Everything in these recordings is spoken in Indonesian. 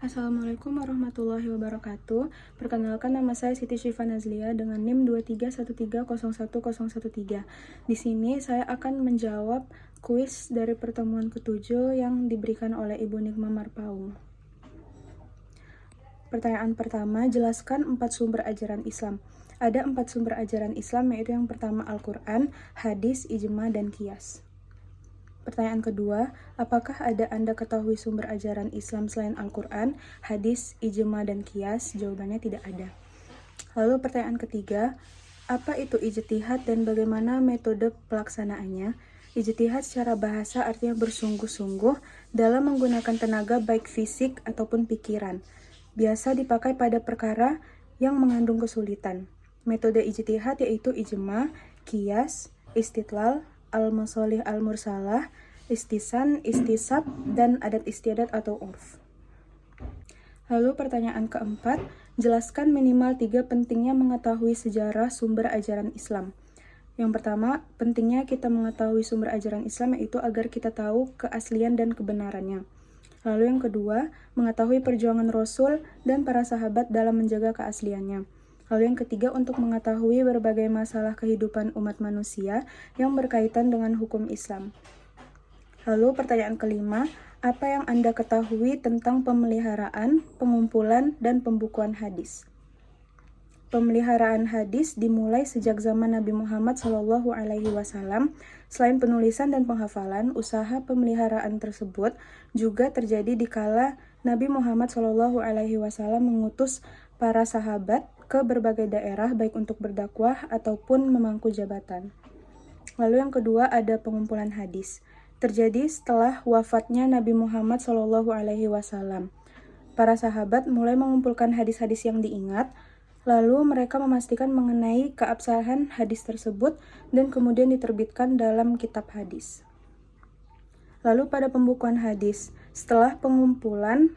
Assalamualaikum warahmatullahi wabarakatuh. Perkenalkan, nama saya Siti Syifa Nazlia dengan NIM 231301013. Di sini saya akan menjawab kuis dari pertemuan ke-7 yang diberikan oleh Ibu Nikma Marpaung. Pertanyaan pertama, jelaskan 4 sumber ajaran Islam. Ada 4 sumber ajaran Islam, yaitu yang pertama Al-Quran, hadis, ijma, dan qiyas. Pertanyaan kedua, apakah Anda ketahui sumber ajaran Islam selain Al-Quran, hadis, ijma, dan qiyas? Jawabannya tidak ada. Lalu pertanyaan ketiga, apa itu ijtihad dan bagaimana metode pelaksanaannya? Ijtihad secara bahasa artinya bersungguh-sungguh dalam menggunakan tenaga baik fisik ataupun pikiran. Biasa dipakai pada perkara yang mengandung kesulitan. Metode ijtihad yaitu ijma, qiyas, istidlal, al-masalih al-mursalah, istisan, istisab, dan adat istiadat atau urf. Lalu pertanyaan keempat, jelaskan minimal 3 pentingnya mengetahui sejarah sumber ajaran Islam. Yang pertama, pentingnya kita mengetahui sumber ajaran Islam yaitu agar kita tahu keaslian dan kebenarannya. Lalu yang kedua, mengetahui perjuangan Rasul dan para sahabat dalam menjaga keasliannya. Lalu yang ketiga, untuk mengetahui berbagai masalah kehidupan umat manusia yang berkaitan dengan hukum Islam. Lalu pertanyaan kelima, apa yang Anda ketahui tentang pemeliharaan, pengumpulan, dan pembukuan hadis? Pemeliharaan hadis dimulai sejak zaman Nabi Muhammad SAW. Selain penulisan dan penghafalan, usaha pemeliharaan tersebut juga terjadi di kala Nabi Muhammad SAW mengutus para sahabat ke berbagai daerah baik untuk berdakwah ataupun memangku jabatan. Lalu yang kedua ada pengumpulan hadis. Terjadi setelah wafatnya Nabi Muhammad SAW. Para sahabat mulai mengumpulkan hadis-hadis yang diingat, lalu mereka memastikan mengenai keabsahan hadis tersebut dan kemudian diterbitkan dalam kitab hadis. Lalu pada pembukuan hadis, setelah pengumpulan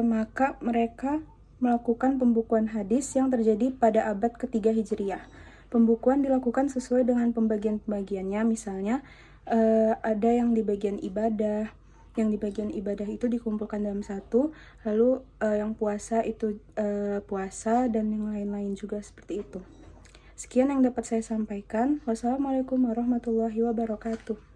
maka mereka melakukan pembukuan hadis yang terjadi pada abad ketiga Hijriyah. Pembukuan dilakukan sesuai dengan pembagian-pembagiannya, misalnya ada yang di bagian ibadah, itu dikumpulkan dalam satu, lalu yang puasa itu puasa, dan yang lain-lain juga seperti itu. Sekian yang dapat saya sampaikan. Wassalamualaikum warahmatullahi wabarakatuh.